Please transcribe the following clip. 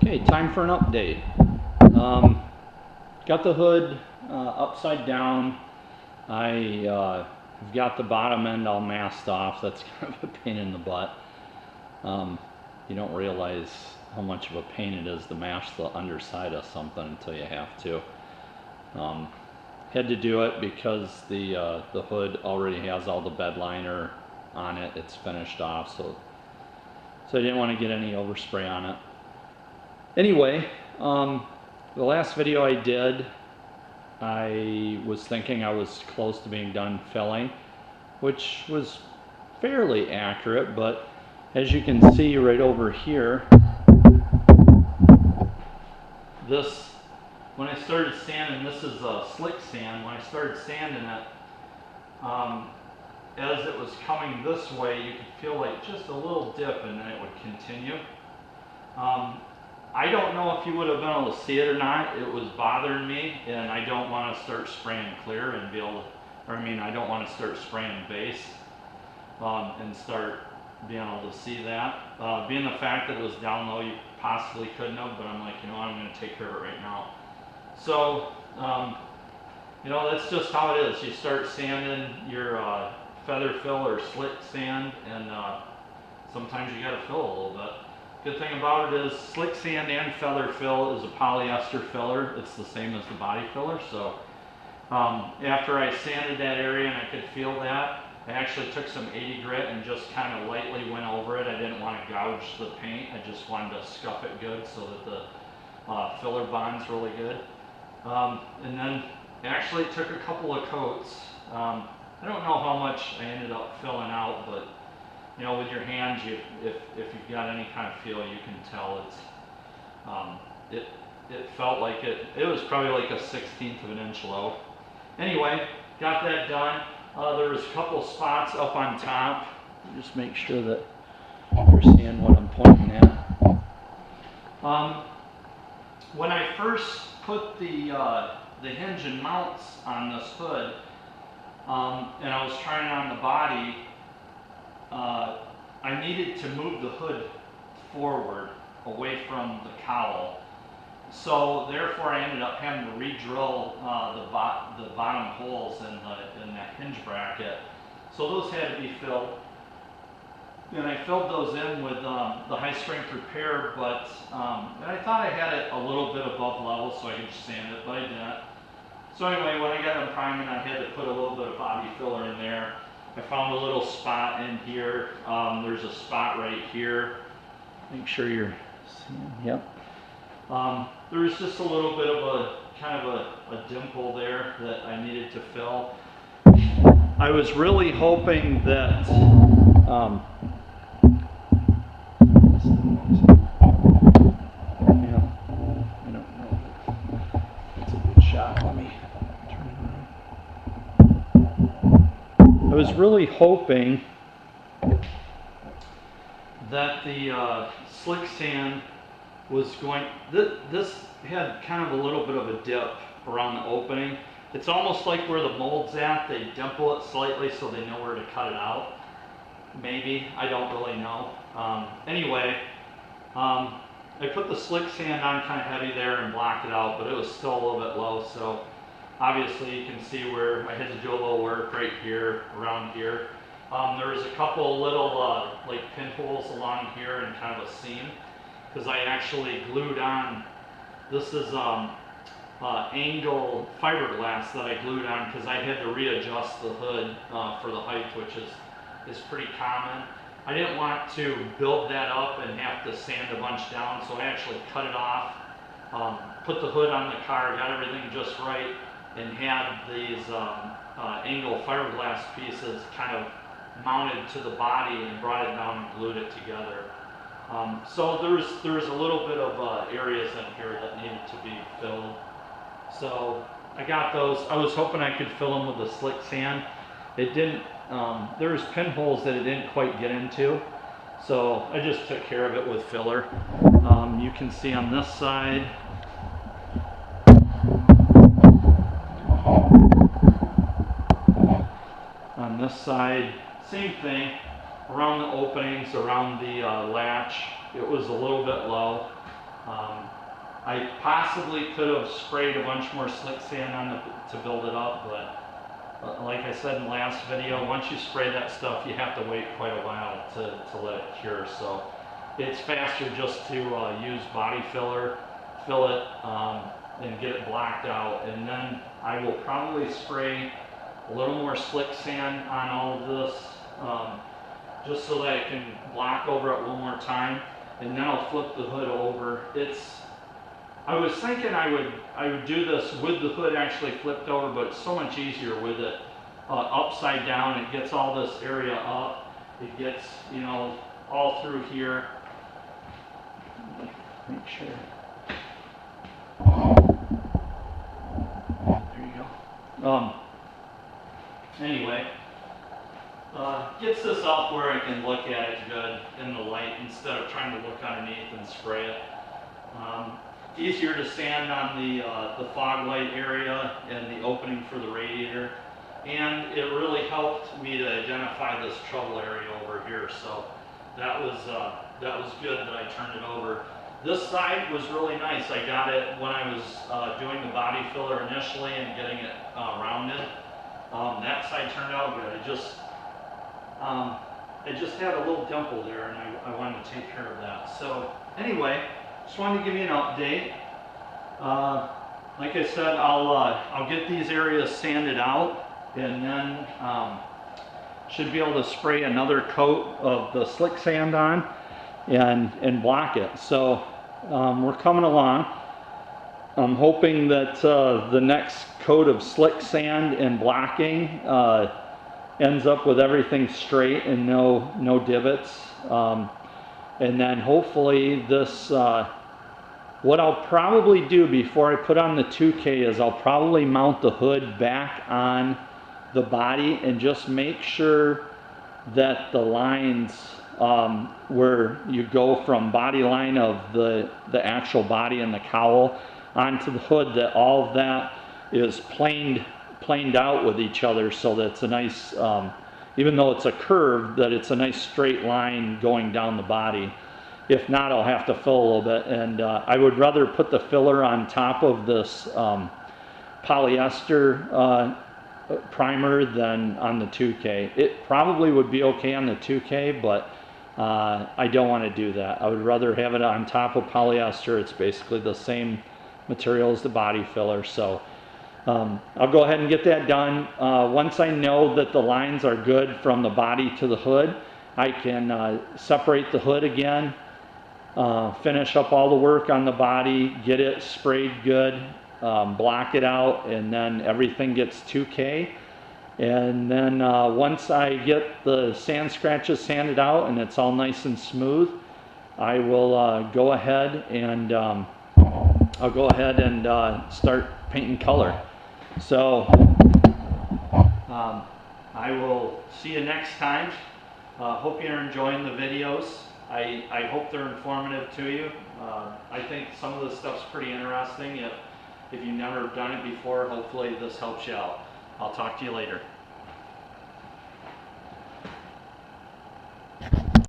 Okay, time for an update. Got the hood upside down. I've got the bottom end all masked off. That's kind of a pain in the butt. You don't realize how much of a pain it is to mask the underside of something until you have to. Had to do it because the hood already has all the bed liner on it. It's finished off, so I didn't want to get any overspray on it. Anyway, the last video I did, I was thinking I was close to being done filling, which was fairly accurate, but as you can see right over here, this, when I started sanding, this is a slick sand, when I started sanding it, as it was coming this way, you could feel like just a little dip and then it would continue. I don't know if you would have been able to see it or not. It was bothering me, and I don't want to start spraying clear and be able to, or I mean, I don't want to start spraying base and start being able to see that. Being the fact that it was down low, you possibly couldn't have, but I'm like, you know, I'm going to take care of it right now. So, you know, that's just how it is. You start sanding your feather fill or slick sand, and sometimes you got to fill a little bit. Good thing about it is slick sand and feather fill is a polyester filler. It's the same as the body filler. So after I sanded that area and I could feel that, I actually took some 80 grit and just kind of lightly went over it. I didn't want to gouge the paint. I just wanted to scuff it good so that the filler bonds really good. And then actually took a couple of coats. I don't know how much I ended up filling out, but you know, with your hands, if you've got any kind of feel, you can tell it's, it felt like it was probably like a 1/16 of an inch low. Anyway, got that done. There was a couple spots up on top. Just make sure that you're seeing what I'm pointing at. When I first put the hinge and mounts on this hood, and I was trying it on the body, I needed to move the hood forward away from the cowl. So therefore I ended up having to re-drill the bottom holes in that hinge bracket. So those had to be filled. And I filled those in with the high strength repair, but I thought I had it a little bit above level so I could sand it, but I didn't. So anyway, when I got them priming, I had to put a little bit of body filler in there. I found a little spot in here. There's a spot right here. Make sure you're seeing. Yep. There's just a little bit of a kind of a dimple there that I needed to fill. I was really hoping that yeah, I don't know. That's a good shot. Let me turn it around. I was really hoping that the slick sand was going, this had kind of a little bit of a dip around the opening. It's almost like where the mold's at, they dimple it slightly so they know where to cut it out. Maybe, I don't really know. Anyway, I put the slick sand on kind of heavy there and blocked it out, but it was still a little bit low, so obviously you can see where I had to do a little work right here, around here. There was a couple little like pinholes along here and kind of a seam, because I actually glued on, this is angle fiberglass that I glued on because I had to readjust the hood for the height, which is pretty common. I didn't want to build that up and have to sand a bunch down, so I actually cut it off, put the hood on the car, got everything just right, and had these angle fiberglass pieces kind of mounted to the body and brought it down and glued it together. So there was a little bit of areas in here that needed to be filled. So I got those. I was hoping I could fill them with the slick sand. It didn't, there was pinholes that it didn't quite get into. So I just took care of it with filler. You can see on this side, same thing. Around the openings, around the latch, it was a little bit low. I possibly could have sprayed a bunch more slick sand on it to build it up, but like I said in the last video, once you spray that stuff, you have to wait quite a while to let it cure. So it's faster just to use body filler, fill it, and get it blacked out. And then I will probably spray a little more slick sand on all of this, just so that it can black over it one more time. And then I'll flip the hood over. I was thinking I would do this with the hood actually flipped over, but it's so much easier with it upside down. It gets all this area up. It gets, you know, all through here. Make sure. There you go. Anyway, gets this up where I can look at it good in the light instead of trying to look underneath and spray it. Easier to sand on the fog light area and the opening for the radiator, and it really helped me to identify this trouble area over here. So that was good that I turned it over. This side was really nice. I got it when I was doing the body filler initially and getting it rounded. That side turned out good. It just had a little dimple there, and I wanted to take care of that. So anyway, just wanted to give you an update. Like I said, I'll get these areas sanded out, and then should be able to spray another coat of the slick sand on and block it. So we're coming along. I'm hoping that the next coat of slick sand and blocking ends up with everything straight and no divots. And then hopefully this, what I'll probably do before I put on the 2K is I'll probably mount the hood back on the body and just make sure that the lines where you go from body line of the actual body and the cowl onto the hood, that all of that is planed out with each other, so that it's a nice, even though it's a curve, that it's a nice straight line going down the body. If not, I'll have to fill a little bit, and I would rather put the filler on top of this polyester primer than on the 2K. It probably would be okay on the 2K, but I don't want to do that. I would rather have it on top of polyester. It's basically the same material as the body filler. So I'll go ahead and get that done. Once I know that the lines are good from the body to the hood, I can separate the hood again, finish up all the work on the body, get it sprayed good, block it out, and then everything gets 2K. And then once I get the sand scratches sanded out and it's all nice and smooth, I will go ahead and start painting color. So I will see you next time. Hope you're enjoying the videos. I hope they're informative to you. I think some of this stuff's pretty interesting. If you've never done it before, hopefully this helps you out. I'll talk to you later.